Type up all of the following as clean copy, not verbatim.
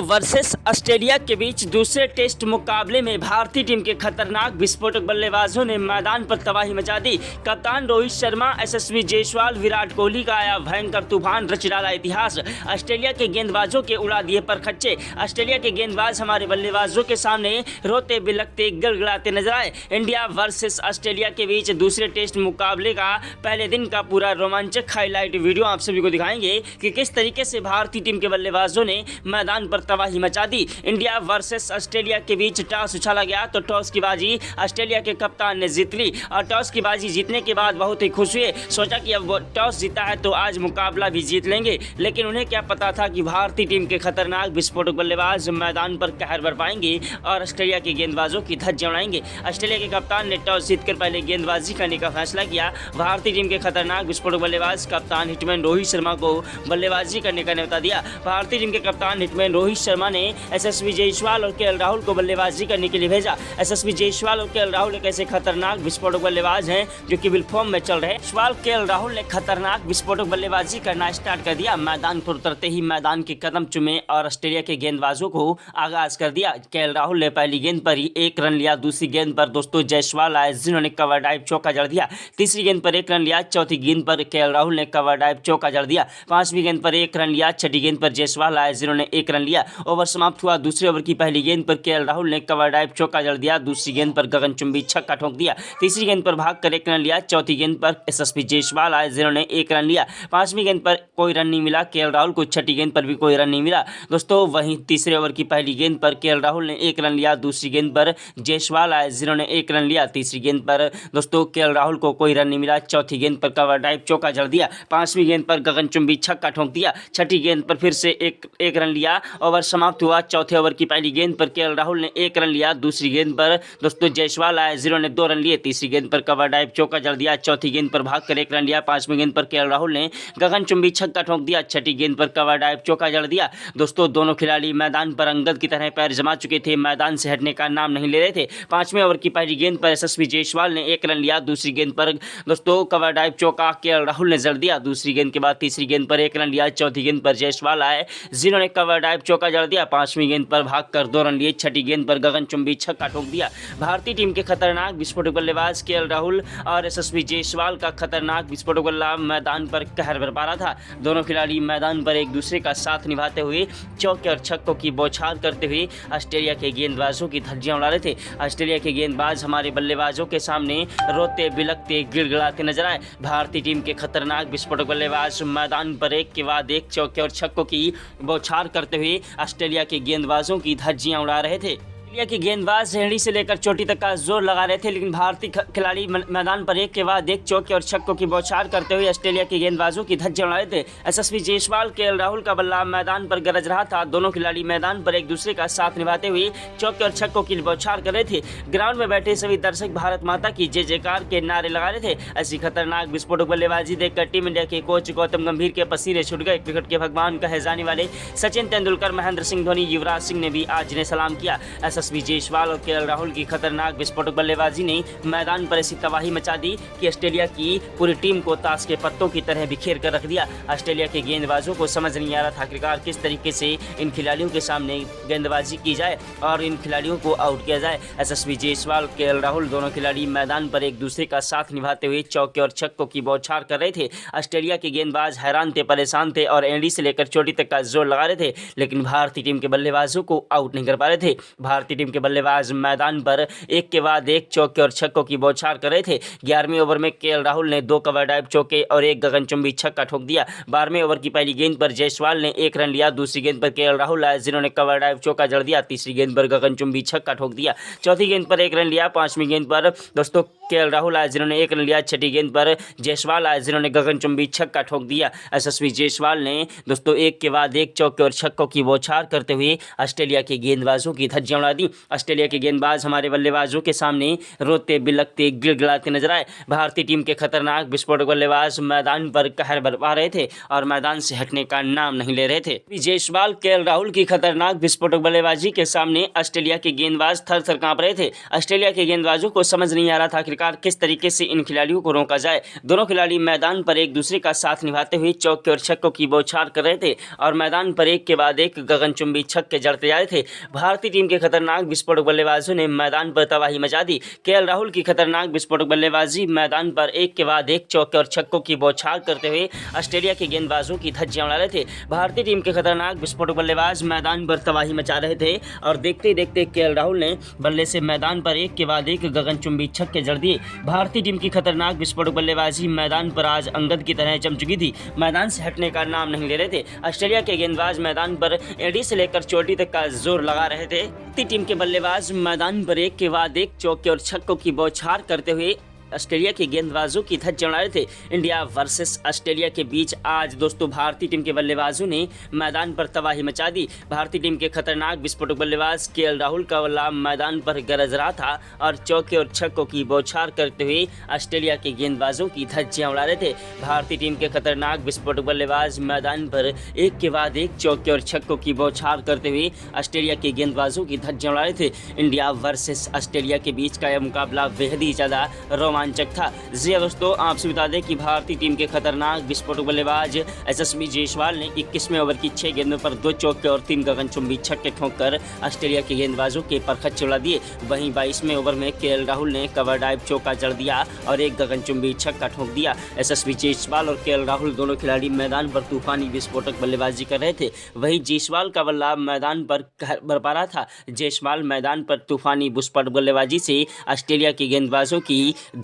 Versus Australia के बीच दूसरे test मुकाबले में भारतीय टीम के खतरनाक विस्फोटक बल्लेबाजों ने मैदान पर तबाही मचा दी। कप्तान रोहित शर्मा, यशस्वी जायसवाल, विराट कोहली का आया भयंकर तूफान, रच डाला इतिहास। ऑस्ट्रेलिया के गेंदबाजों के उड़ा दिए परखच्चे। ऑस्ट्रेलिया के गेंदबाज हमारे बल्लेबाजों के सामने रोते बिलखते गिड़गिड़ाते नजर आए। इंडिया वर्सेस ऑस्ट्रेलिया के बीच दूसरे टेस्ट मुकाबले का पहले दिन का पूरा रोमांचक हाईलाइट वीडियो आप सभी को दिखाएंगे कि किस तरीके से भारतीय टीम के बल्लेबाजों ने मैदान पर तबाही मचा दी। इंडिया वर्सेस ऑस्ट्रेलिया के बीच टॉस उछाला गया तो टॉस की बाजी ऑस्ट्रेलिया के कप्तान ने जीत ली और टॉस की बाजी जीतने के बाद बहुत ही खुश हुए। सोचा कि अब वो टॉस जीता है तो आज मुकाबला भी जीत लेंगे, लेकिन उन्हें क्या पता था कि भारतीय टीम के खतरनाक विस्फोटक बल्लेबाज मैदान पर कहर बरपाएंगे और ऑस्ट्रेलिया के गेंदबाजों की धज्जियां उड़ाएंगे। ऑस्ट्रेलिया के कप्तान ने टॉस जीतकर पहले गेंदबाजी करने का फैसला किया। भारतीय टीम के खतरनाक विस्फोटक बल्लेबाज कप्तान हिटमैन रोहित शर्मा को बल्लेबाजी करने का न्योता दिया। भारतीय टीम के कप्तान हिटमैन रोहित शर्मा ने यशस्वी जायसवाल और केएल राहुल को बल्लेबाजी करने के लिए भेजा। यशस्वी जायसवाल और केएल राहुल एक ऐसे खतरनाक विस्फोटक बल्लेबाज हैं जो कि बिल फॉर्म में चल रहे हैं। जायसवाल, केएल राहुल ने खतरनाक विस्फोटक बल्लेबाजी करना स्टार्ट कर दिया। मैदान पर उतरते ही मैदान के कदम चुमे और ऑस्ट्रेलिया के गेंदबाजों को आगाज कर दिया। केएल राहुल ने पहली गेंद पर ही 1 रन लिया। दूसरी गेंद पर दोस्तों जायसवाल आए जिन्होंने कवर ड्राइव चौका जड़ दिया। तीसरी गेंद पर 1 रन लिया। चौथी गेंद पर केएल राहुल ने कवर ड्राइव चौका जड़ दिया। पांचवी गेंद पर 1 रन लिया। छठी गेंद पर जायसवाल आए जिन्होंने 1 रन लिया। ओवर समाप्त हुआ। दूसरे ओवर की पहली गेंद पर केएल राहुल ने कवर ड्राइव चौका जड़ दिया। दूसरी गेंद पर गगनचुंबी छक्का ठोक दिया। तीसरी गेंद पर भागकर 1 रन लिया। चौथी गेंद पर यशस्वी जायसवाल आए जिन्होंने 1 रन लिया। पांचवी गेंद पर कोई रन नहीं मिला केएल राहुल को। छठी गेंद पर भी कोई रन नहीं मिला दोस्तों। वहीं तीसरे ओवर की पहली गेंद पर केएल राहुल ने 1 रन लिया। दूसरी गेंद पर जायसवाल आए जिन्होंने 1 रन लिया। तीसरी गेंद पर दोस्तों केएल राहुल को कोई रन नहीं मिला। चौथी गेंद पर कवर ड्राइव चौका जड़ दिया। पांचवी गेंद पर गगनचुंबी छक्का ठोक दिया। छठी गेंद पर फिर से एक रन लिया। ओवर समाप्त हुआ। चौथे ओवर की पहली गेंद पर केएल राहुल ने 1 रन लिया। दूसरी गेंद पर दोस्तों जायसवाल आए जिन्होंने 2 रन लिए। तीसरी गेंद पर कवर ड्राइव चौका जड़ दिया। चौथी गेंद पर भागकर 1 रन लिया। पांचवी गेंद पर केएल राहुल ने गगनचुंबी छक्का ठोक दिया। छठी गेंद पर कवर ड्राइव चौका जड़ दिया। दोस्तों दोनों खिलाड़ी मैदान पर अंगद की तरह पैर जमा चुके थे, मैदान से हटने का नाम नहीं ले रहे थे। पांचवें ओवर की पहली गेंद पर यशस्वी जायसवाल ने 1 रन लिया। दूसरी गेंद पर दोस्तों कवर ड्राइव चौका केएल राहुल ने जड़ दिया। दूसरी गेंद के बाद तीसरी गेंद पर 1 रन लिया। चौथी गेंद पर जायसवाल आए जिन्होंने कवर ड्राइव चौका जड़ दिया। पांचवी गेंद पर भागकर 2 रन लिए। छठी गेंद पर गगनचुंबी छक्का ठोक दिया। भारतीय टीम के खतरनाक विस्फोटक बल्लेबाज केएल राहुल और यशस्वी जायसवाल का खतरनाक विस्फोटक बल्ला मैदान पर कहर बरपा रहा था। दोनों खिलाड़ी मैदान पर एक दूसरे का साथ निभाते हुए चौके और छक्कों की बौछार करते हुए ऑस्ट्रेलिया के गेंदबाजों की धज्जियां उड़ा रहे थे। ऑस्ट्रेलिया के गेंदबाज हमारे बल्लेबाजों के सामने रोते बिलखते गिड़गिड़ाते नजर आए। भारतीय टीम के खतरनाक विस्फोटक बल्लेबाज मैदान पर एक के बाद एक चौके और छक्कों की बौछार करते हुए ऑस्ट्रेलिया के गेंदबाजों की धज्जियां उड़ा रहे थे। ऑस्ट्रेलिया के गेंदबाज रेहड़ी से लेकर चोटी तक का जोर लगा रहे थे, लेकिन भारतीय खिलाड़ी मैदान पर एक के बाद एक चौके और छक्कों की बौछार करते हुए ऑस्ट्रेलिया के गेंदबाजों की धज्जियां उड़ा रहे थे। यशस्वी जायसवाल, केएल राहुल का बल्ला मैदान पर गरज रहा था। दोनों खिलाड़ी मैदान पर एक दूसरे का साथ निभाते हुए चौके और छक्कों की बौछार कर रहे थे। ग्राउंड में बैठे सभी दर्शक भारत माता की जय जयकार के नारे लगा रहे थे। ऐसी खतरनाक विस्फोटक बल्लेबाजी देखकर टीम इंडिया के कोच गौतम गंभीर के पसीने छूट गए। क्रिकेट के भगवान कहे जाने वाले सचिन तेंदुलकर, महेंद्र सिंह धोनी, युवराज सिंह ने भी आज इन्हें सलाम किया। यशस्वी जायसवाल और केएल राहुल की खतरनाक विस्फोटक बल्लेबाजी ने मैदान पर ऐसी तबाही मचा दी कि ऑस्ट्रेलिया की पूरी टीम को ताश के पत्तों की तरह बिखेर कर रख दिया। ऑस्ट्रेलिया के गेंदबाजों को समझ नहीं आ रहा था आखिरकार किस तरीके से इन खिलाड़ियों के सामने गेंदबाजी की जाए और इन खिलाड़ियों को आउट किया जाए। यशस्वी जायसवाल, केएल राहुल दोनों खिलाड़ी मैदान पर एक दूसरे का साथ निभाते हुए चौके और छक्कों की बौछार कर रहे थे। ऑस्ट्रेलिया के गेंदबाज हैरान थे, परेशान थे और एड़ी से लेकर चोटी तक का जोर लगा रहे थे, लेकिन भारतीय टीम के बल्लेबाजों को आउट नहीं कर पा रहे थे। भारतीय टीम के बल्लेबाज मैदान पर एक के बाद एक चौके और छक्कों की बौछार कर रहे थे। 11वें ओवर में केएल राहुल ने 2 कवर ड्राइव चौके और 1 गगनचुंबी छक्का ठोक दिया। 12वें ओवर की पहली गेंद पर जायसवाल ने 1 रन लिया। दूसरी गेंद पर केएल राहुल आए जिन्होंने कवर ड्राइव चौका जड़ दिया। तीसरी गेंद पर गगनचुंबी छक्का ठोक दिया। चौथी गेंद पर 1 रन लिया। पांचवी गेंद पर दोस्तों केएल राहुल आए जिन्होंने 1 रन लिया। छठी गेंद पर जायसवाल आए जिन्होंने गगनचुंबी छक्का ठोक दिया। यशस्वी जायसवाल ने दोस्तों एक के बाद एक चौके और छक्कों की बौछार करते हुए ऑस्ट्रेलिया के गेंदबाजों की धज्जियां उड़ा दी। ऑस्ट्रेलिया के गेंदबाज हमारे बल्लेबाजों के सामने रोते बिलखते गिड़गिड़ाते नजर आए। भारतीय टीम के खतरनाक विस्फोटक बल्लेबाज मैदान पर कहर बरपा रहे थे और मैदान से हटने का नाम नहीं ले रहे थे। जायसवाल, केएल राहुल की खतरनाक विस्फोटक बल्लेबाजी के सामने ऑस्ट्रेलिया के गेंदबाज थर थर कांप रहे थे। ऑस्ट्रेलिया के गेंदबाजों को समझ नहीं आ रहा था आखिरकार आखिरकार किस तरीके से इन खिलाड़ियों को रोका जाए। दोनों खिलाड़ी मैदान पर एक दूसरे का साथ निभाते हुए चौके और छक्कों की बौछार कर रहे थे और मैदान पर एक के बाद एक गगनचुंबी छक्के जड़ते जा रहे थे। भारतीय टीम के खतरनाक विस्फोटक बल्लेबाजों ने मैदान पर तबाही मचा दी। केएल राहुल की खतरनाक विस्फोटक बल्लेबाजी मैदान पर एक के बाद एक चौके और छक्कों की बौछार करते हुए ऑस्ट्रेलिया के गेंदबाजों की धज्जियां उड़ा रहे थे। भारतीय टीम के खतरनाक विस्फोटक बल्लेबाज मैदान पर तबाही मचा रहे थे और देखते ही देखते केएल राहुल ने बल्ले से मैदान पर एक के बाद एक गगनचुंबी छक्के जड़ दिए। भारतीय टीम की खतरनाक विस्फोटक बल्लेबाजी मैदान पर आज अंगद की तरह जम चुकी थी। मैदान से हटने का नाम नहीं ले रहे थे। ऑस्ट्रेलिया के गेंदबाज मैदान पर एड़ी से लेकर चोटी तक का जोर लगा रहे थे। भारतीय टीम के बल्लेबाज मैदान पर एक के बाद एक चौके और छक्कों की बौछार करते हुए ऑस्ट्रेलिया के गेंदबाजों की धज्जियां उड़ा रहे थे। इंडिया वर्सेस ऑस्ट्रेलिया के बीच आज दोस्तों भारतीय टीम के बल्लेबाजों ने मैदान पर तबाही मचा दी। भारतीय टीम के खतरनाक विस्फोटक बल्लेबाज केएल राहुल का बल्ला मैदान पर गरज रहा था और चौके और छक्कों की बौछार करते हुए ऑस्ट्रेलिया के गेंदबाजों की धज्जियां उड़ा रहे थे। भारतीय टीम के खतरनाक विस्फोटक बल्लेबाज मैदान पर एक के बाद एक चौके और छक्कों की बौछार करते हुए ऑस्ट्रेलिया के गेंदबाजों की धज्जियां उड़ा रहे थे। इंडिया वर्सेस ऑस्ट्रेलिया के बीच का यह मुकाबला बेहद ही ज़्यादा रोमांचक था। जी दोस्तों, आपसे बता दें कि भारतीय टीम के खतरनाक विस्फोटक बल्लेबाज यशस्वी जायसवाल ने 21वें ओवर की 6 गेंदों पर 2 चौके और 3 गगनचुंबी छक्के ठोंककर ऑस्ट्रेलिया के गेंदबाजों के परखच्चे उड़ा दिए। वहीं 22वें ओवर में केएल राहुल ने कवर ड्राइव चौका जड़ दिया और एक गगनचुंबी छक्का ठोंक दिया। यशस्वी जायसवाल और केएल राहुल दोनों खिलाड़ी मैदान पर तूफानी विस्फोटक बल्लेबाजी कर रहे थे। वहीं जायसवाल का बल्ला मैदान पर बरपा रहा था। जायसवाल मैदान पर तूफानी विस्फोटक बल्लेबाजी से ऑस्ट्रेलिया के गेंदबाजों की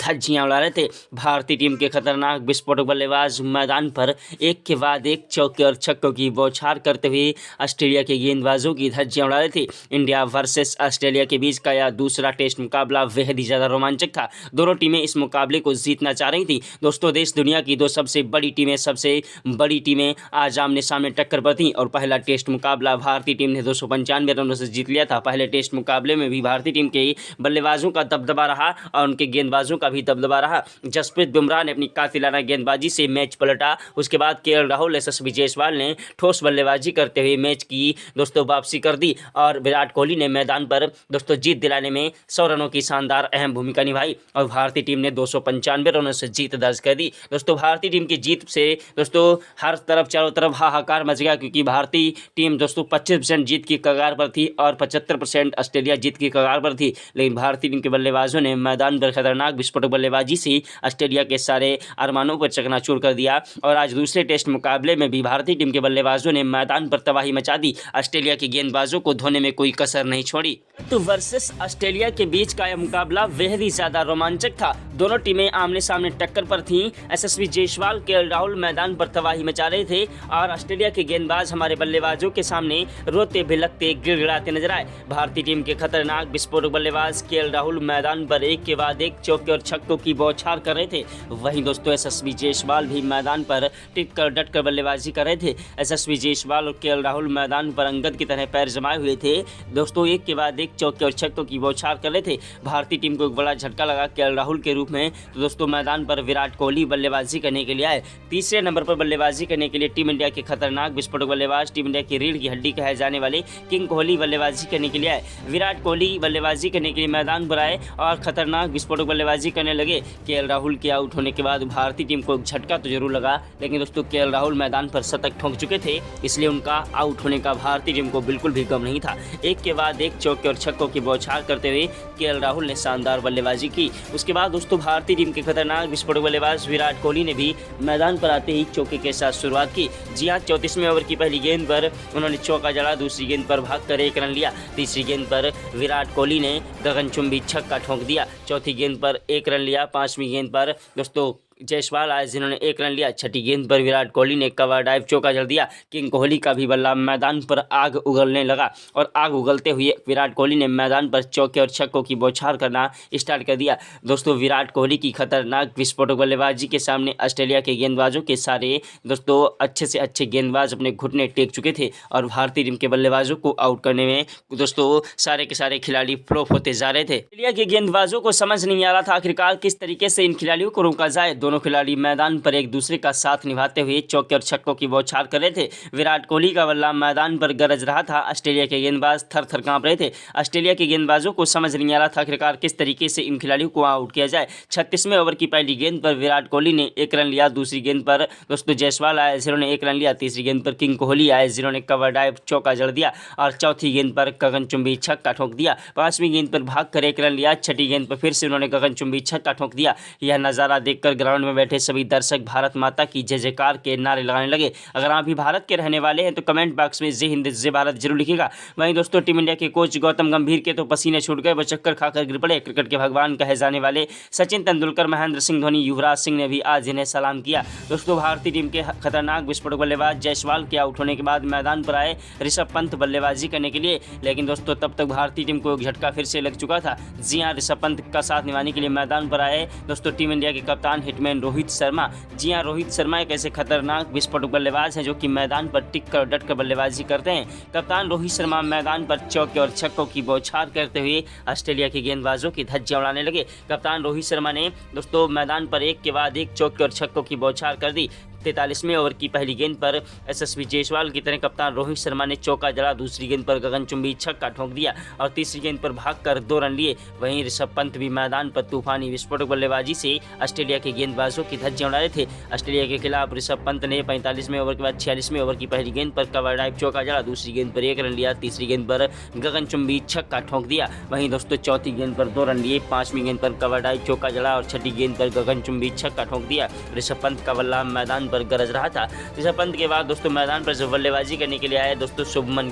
धज्जियां उड़ा रहे थे। भारतीय टीम के खतरनाक विस्फोटक बल्लेबाज मैदान पर एक के बाद एक चौके और छक्कों की बौछार करते हुए ऑस्ट्रेलिया के गेंदबाजों की धज्जियां उड़ा रहे थे। इंडिया वर्सेस ऑस्ट्रेलिया के बीच का यह दूसरा टेस्ट मुकाबला बेहद ही ज़्यादा रोमांचक था। दोनों टीमें इस मुकाबले को जीतना चाह रही थी। दोस्तों, देश दुनिया की दो सबसे बड़ी टीमें आज आमने सामने टक्कर पर थी और पहला टेस्ट मुकाबला भारतीय टीम ने 295 रनों से जीत लिया था। पहले टेस्ट मुकाबले में भी भारतीय टीम के बल्लेबाजों का दबदबा रहा और उनके गेंदबाजों का भी दबदबा रहा। जसप्रीत बुमराह ने अपनी कातिलाना गेंदबाजी से मैच पलटा। उसके बाद केएल राहुल, यशस्वी जायसवाल ने ठोस बल्लेबाजी करते हुए मैच की दोस्तों वापसी कर दी और विराट कोहली ने मैदान पर दोस्तों जीत दिलाने में 100 रनों की शानदार अहम भूमिका निभाई और भारतीय टीम ने 295 रनों से जीत दर्ज कर दी। दोस्तों, भारतीय टीम की जीत से दोस्तों हर तरफ चारों तरफ हाहाकार मच गया, क्योंकि भारतीय टीम दोस्तों 25% जीत की कगार पर थी और 75% ऑस्ट्रेलिया जीत की कगार पर थी। लेकिन भारतीय टीम के बल्लेबाजों ने मैदान पर खतरनाक विस्फोटक बल्लेबाजी से ऑस्ट्रेलिया के सारे अरमानों पर चकनाचूर कर दिया और आज दूसरे टेस्ट मुकाबले में भी भारतीय टीम के बल्लेबाजों ने मैदान पर तबाही मचा दी। ऑस्ट्रेलिया के गेंदबाजों को धोने में कोई कसर नहीं छोड़ी। तो वर्सेस ऑस्ट्रेलिया के बीच का यह मुकाबला बेहद ही ज्यादा रोमांचक था। दोनों टीमें आमने सामने टक्कर पर थीं। यशस्वी जायसवाल, केएल राहुल मैदान पर तबाही मचा रहे थे और ऑस्ट्रेलिया के गेंदबाज हमारे बल्लेबाजों के सामने रोते भिलकते गिड़गिड़ाते नजर आए। भारतीय टीम के खतरनाक विस्फोटक बल्लेबाज केएल राहुल मैदान पर एक के बाद एक चौके और छक्कों की बौछार कर रहे थे। वहीं दोस्तों यशस्वी जायसवाल भी मैदान पर टिक कर डट कर बल्लेबाजी कर रहे थे। यशस्वी जायसवाल और केएल राहुल मैदान पर अंगद की तरह पैर जमाए हुए थे। दोस्तों एक के बाद एक चौके और छक्कों की बौछार कर रहे थे। भारतीय टीम को एक बड़ा झटका लगा केएल राहुल के रूप में। तो दोस्तों मैदान पर विराट कोहली बल्लेबाजी करने के लिए आए। तीसरे नंबर पर बल्लेबाजी करने के लिए टीम इंडिया के खतरनाक विस्फोटक बल्लेबाज, टीम इंडिया की रीढ़ की हड्डी कहे जाने वाले किंग कोहली बल्लेबाजी करने के लिए आए। विराट कोहली बल्लेबाजी करने के लिए मैदान पर आए और खतरनाक विस्फोटक बल्लेबाजी करने लगे। केएल राहुल के आउट होने के बाद भारतीय टीम को एक झटका तो जरूर लगा, लेकिन दोस्तों केएल राहुल मैदान पर शतक ठोक चुके थे, इसलिए उनका आउट होने का भारतीय टीम को बिल्कुल भी गम नहीं था। एक के बाद एक चौके और छक्कों की बौछार करते हुए केएल राहुल ने शानदार बल्लेबाजी की। उसके बाद दोस्तों भारतीय टीम के खतरनाक विस्फोटक बल्लेबाज विराट कोहली ने भी मैदान पर आते ही चौके के साथ शुरुआत की। जी हाँ, 34वें ओवर की पहली गेंद पर उन्होंने चौका जड़ा, दूसरी गेंद पर भागकर 1 रन लिया, तीसरी गेंद पर विराट कोहली ने गगनचुंबी छक्का ठोक दिया, चौथी गेंद पर 1 रन लिया, 5वीं गेंद पर दोस्तों जायसवाल आए जिन्होंने 1 रन लिया, छठी गेंद पर विराट कोहली ने कवर ड्राइव चौका जड़ दिया। किंग कोहली का भी बल्ला मैदान पर आग उगलने लगा और आग उगलते हुए विराट कोहली ने मैदान पर चौके और छक्कों की बौछार करना स्टार्ट कर दिया। दोस्तों विराट कोहली की खतरनाक विस्फोटक बल्लेबाजी के सामने ऑस्ट्रेलिया के गेंदबाजों के सारे दोस्तों अच्छे से अच्छे गेंदबाज अपने घुटने टेक चुके थे और भारतीय टीम के बल्लेबाजों को आउट करने में दोस्तों सारे के सारे खिलाड़ी फ्लॉप होते जा रहे थे। ऑस्ट्रेलिया के गेंदबाजों को समझ नहीं आ रहा था आखिरकार किस तरीके से इन खिलाड़ियों को रोका जाए। दोनों खिलाड़ी मैदान पर एक दूसरे का साथ निभाते हुए चौके और छक्कों की बौछार कर रहे थे। विराट कोहली का बल्ला मैदान पर गरज रहा था। ऑस्ट्रेलिया के गेंदबाज थर थर कांप रहे थे। ऑस्ट्रेलिया के गेंदबाजों को समझ नहीं आ रहा था आखिरकार किस तरीके से इन खिलाड़ियों को आउट किया जाए। 36वें ओवर की पहली गेंद पर विराट कोहली ने 1 रन लिया। दूसरी गेंद पर दोस्तों जायसवाल आए जिन्होंने 1 रन लिया। तीसरी गेंद पर किंग कोहली आए जिन्होंने कवर ड्राइव चौका जड़ दिया और चौथी गेंद पर गगनचुंबी छक्का ठोक दिया। 5वीं गेंद पर भागकर 1 रन लिया। छठी गेंद पर फिर से उन्होंने गगनचुंबी छक्का ठोक दिया। यह नज़ारा देखकर ग्राउंड में बैठे सभी दर्शक भारत माता की जय जयकार के नारे लगाने लगे। अगर आप भी भारत के रहने वाले हैं तो कमेंट बॉक्स में जय हिंद जय भारत जरूर लिखिएगा। वहीं दोस्तों टीम इंडिया के कोच गौतम गंभीर के तो पसीने छूट गए, वो चक्कर खाकर गिर पड़े। क्रिकेट के भगवान कहे जाने वाले सचिन तेंदुलकर, महेंद्र सिंह धोनी, युवराज सिंह ने भी आज इन्हें सलाम किया। दोस्तों भारतीय टीम के खतरनाक विस्फोटक बल्लेबाज जायसवाल के आउट होने के बाद मैदान पर आए ऋषभ पंत बल्लेबाजी करने के लिए, लेकिन दोस्तों तब तक भारतीय टीम को एक झटका फिर से लग चुका था। जी हां, ऋषभ पंत का साथ निभाने के लिए मैदान पर आए दोस्तों टीम इंडिया के कप्तान हिटमैन रोहित शर्मा। जी हां, रोहित शर्मा एक ऐसे खतरनाक विस्फोटक बल्लेबाज हैं जो कि मैदान पर टिक कर डट कर बल्लेबाजी करते हैं। कप्तान रोहित शर्मा मैदान पर चौके और छक्कों की बौछार करते हुए ऑस्ट्रेलिया के गेंदबाजों की धज्जियां उड़ाने लगे। कप्तान रोहित शर्मा ने दोस्तों मैदान पर एक के बाद एक चौके और छक्कों की बौछार कर दी। 43वें ओवर की पहली गेंद पर यशस्वी जायसवाल की तरह कप्तान रोहित शर्मा ने चौका जड़ा। दूसरी गेंद पर गगनचुंबी छक्का ठोक दिया और तीसरी गेंद पर भागकर 2 रन लिए। वहीं ऋषभ पंत भी मैदान पर तूफानी विस्फोटक बल्लेबाजी से ऑस्ट्रेलिया के गेंदबाजों की धज्जियां उड़ा रहे थे। ऑस्ट्रेलिया के खिलाफ ऋषभ पंत ने 45वें ओवर के बाद 46वें ओवर की पहली गेंद पर कवर ड्राइव चौका जड़ा। दूसरी गेंद पर 1 रन लिया। तीसरी गेंद पर गगनचुंबी छक्का ठोक दिया। वहीं दोस्तों चौथी गेंद पर 2 रन लिए। 5वीं गेंद पर कवर ड्राइव चौका जड़ा और छठी गेंद पर गगनचुंबी छक्का ठोक दिया। ऋषभ पंत का बल्ला मैदान पर गरज रहा था। ऋषभ पंत के बाद दोस्तों मैदान पर जो बल्लेबाजी करने के लिए आए दोस्तों शुभमन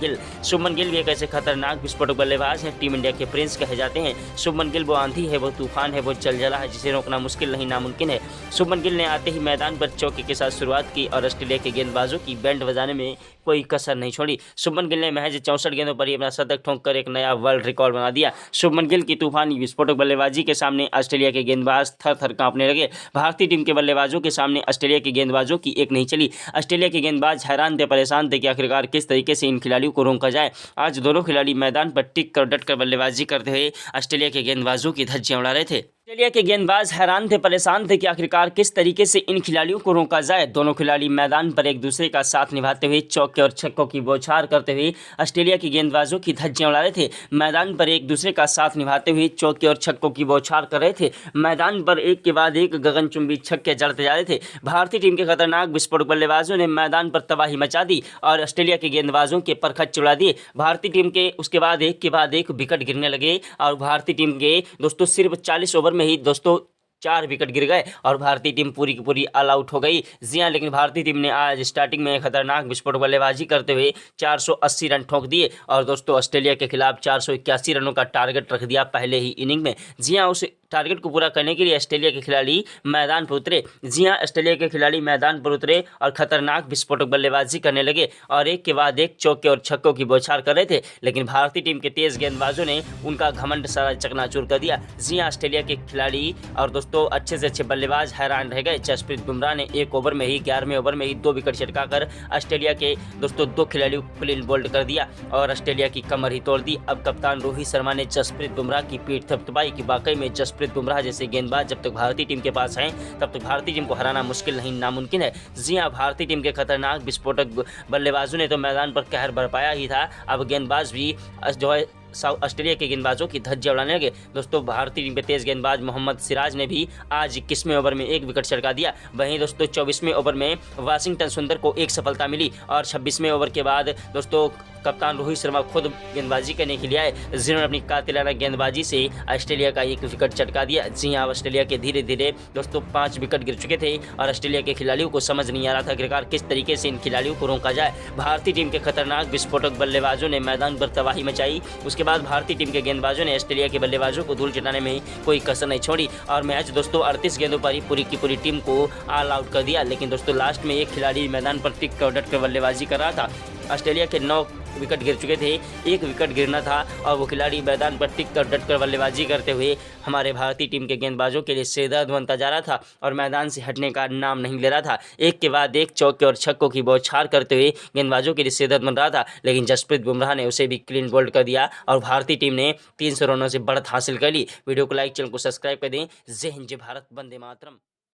गिल भी एक ऐसे खतरनाक विस्फोटक बल्लेबाज हैं, टीम इंडिया के प्रिंस कहे जाते हैं। शुभमन गिल वो आंधी है, वो तूफान है, वो जलजला है जिसे रोकना मुश्किल नहीं नामुमकिन है। शुभमन गिल ने आते ही मैदान पर चौके के साथ शुरुआत की और ऑस्ट्रेलिया के गेंदबाजों की बैंड बजाने में कोई कसर नहीं छोड़ी। शुभमन गिल ने महज 64 गेंदों पर ही अपना शतक ठोंककर एक नया वर्ल्ड रिकॉर्ड बना दिया। शुभमन गिल की तूफानी विस्फोटक बल्लेबाजी के सामने ऑस्ट्रेलिया के गेंदबाज थर थर कांपने लगे। भारतीय टीम के बल्लेबाजों के सामने ऑस्ट्रेलिया के गेंदबाजों की एक नहीं चली। ऑस्ट्रेलिया के गेंदबाज हैरान थे, परेशान थे कि आखिरकार किस तरीके से इन खिलाड़ियों को रोका जाए। आज दोनों खिलाड़ी मैदान पर टिक कर डट कर बल्लेबाजी करते हुए ऑस्ट्रेलिया के गेंदबाजों की धज्जियां उड़ा रहे थे। ऑस्ट्रेलिया के गेंदबाज हैरान थे, परेशान थे कि आखिरकार किस तरीके से इन खिलाड़ियों को रोका जाए। दोनों खिलाड़ी मैदान पर एक दूसरे का साथ निभाते हुए चौके और छक्कों की बौछार करते हुए ऑस्ट्रेलिया के गेंदबाजों की धज्जियां उड़ा रहे थे। मैदान पर एक दूसरे का साथ निभाते हुए चौके और छक्कों की बौछार कर रहे थे। मैदान पर एक के बाद एक गगनचुंबी छक्के जड़ते जा रहे थे। भारतीय टीम के खतरनाक विस्फोटक बल्लेबाजों ने मैदान पर तबाही मचा दी और ऑस्ट्रेलिया के गेंदबाजों के परखच उड़ा दिए। भारतीय टीम के उसके बाद एक विकेट गिरने लगे और भारतीय टीम के दोस्तों सिर्फ 40 ओवर में ही दोस्तों 4 विकेट गिर गए और भारतीय टीम पूरी की पूरी ऑल आउट हो गई। जी हां, लेकिन भारतीय टीम ने आज स्टार्टिंग में खतरनाक विस्फोटक बल्लेबाजी करते हुए 480 रन ठोक दिए और दोस्तों ऑस्ट्रेलिया के खिलाफ 481 रनों का टारगेट रख दिया पहले ही इनिंग में। जी हां, उस टारगेट को पूरा करने के लिए ऑस्ट्रेलिया के खिलाड़ी मैदान पर उतरे। जी हां, ऑस्ट्रेलिया के खिलाड़ी मैदान पर उतरे और खतरनाक विस्फोटक बल्लेबाजी करने लगे और एक के बाद एक चौके और छक्कों की बौछार कर रहे थे, लेकिन भारतीय टीम के तेज गेंदबाजों ने उनका घमंड सारा चकनाचूर कर दिया। जी हां, ऑस्ट्रेलिया के खिलाड़ी और दोस्तों अच्छे से अच्छे बल्लेबाज हैरान रह गए। जसप्रीत बुमराह ने 1 ओवर में ही 11वें ओवर में ही 2 विकेट छिटकाकर ऑस्ट्रेलिया के दोस्तों 2 खिलाड़ियों को क्लीन बोल्ड कर दिया और ऑस्ट्रेलिया की कमर ही तोड़ दी। अब कप्तान रोहित शर्मा ने जसप्रीत बुमराह की पीठ थपथपाई कि वाकई में जसप्रीत बुमराह जैसे गेंदबाज जब तक भारतीय टीम के पास हैं तब तक भारतीय टीम को हराना मुश्किल नहीं नामुमकिन है। जी हां, भारतीय टीम के खतरनाक विस्फोटक बल्लेबाजों ने तो मैदान पर कहर बरपाया ही था। अब गेंदबाज भी जो है ऑस्ट्रेलिया के गेंदबाजों की धज्जियां उड़ाने लगे। दोस्तों भारतीय टीम के तेज गेंदबाज मोहम्मद सिराज ने भी आज 21वें ओवर में 1 विकेट छिटका दिया। वहीं दोस्तों 24वें ओवर में वाशिंगटन सुंदर को 1 सफलता मिली और 26वें ओवर के बाद दोस्तों कप्तान रोहित शर्मा खुद गेंदबाजी करने के लिए आए, जिन्होंने अपनी कातिलाना गेंदबाजी से ऑस्ट्रेलिया का 1 विकेट चटका दिया। जी हां, ऑस्ट्रेलिया के धीरे धीरे दोस्तों 5 विकेट गिर चुके थे और ऑस्ट्रेलिया के खिलाड़ियों को समझ नहीं आ रहा था आखिरकार किस तरीके से इन खिलाड़ियों को रोका जाए। भारतीय टीम के खतरनाक विस्फोटक बल्लेबाजों ने मैदान पर तबाही मचाई। उसके बाद भारतीय टीम के गेंदबाजों ने ऑस्ट्रेलिया के बल्लेबाजों को धूल चटाने में कोई कसर नहीं छोड़ी और मैच दोस्तों 38 गेंदों पर ही पूरी की पूरी टीम को ऑल आउट कर दिया। लेकिन दोस्तों लास्ट में एक खिलाड़ी मैदान पर टिक कर डट कर बल्लेबाजी कर रहा था। ऑस्ट्रेलिया के 9 विकेट गिर चुके थे, 1 विकेट गिरना था और वो खिलाड़ी मैदान पर टिक कर डट कर बल्लेबाजी करते हुए हमारे भारतीय टीम के गेंदबाजों के लिए सिरदर्द बनता जा रहा था और मैदान से हटने का नाम नहीं ले रहा था। एक के बाद एक चौके और छक्कों की बौछार करते हुए गेंदबाजों के लिए सिरदर्द बन रहा था, लेकिन जसप्रीत बुमराह ने उसे भी क्लीन बोल्ड कर दिया और भारतीय टीम ने 300 रनों से बढ़त हासिल कर ली। वीडियो को लाइक, चैनल को सब्सक्राइब कर दें। जय हिंद, जय भारत, वंदे मातरम।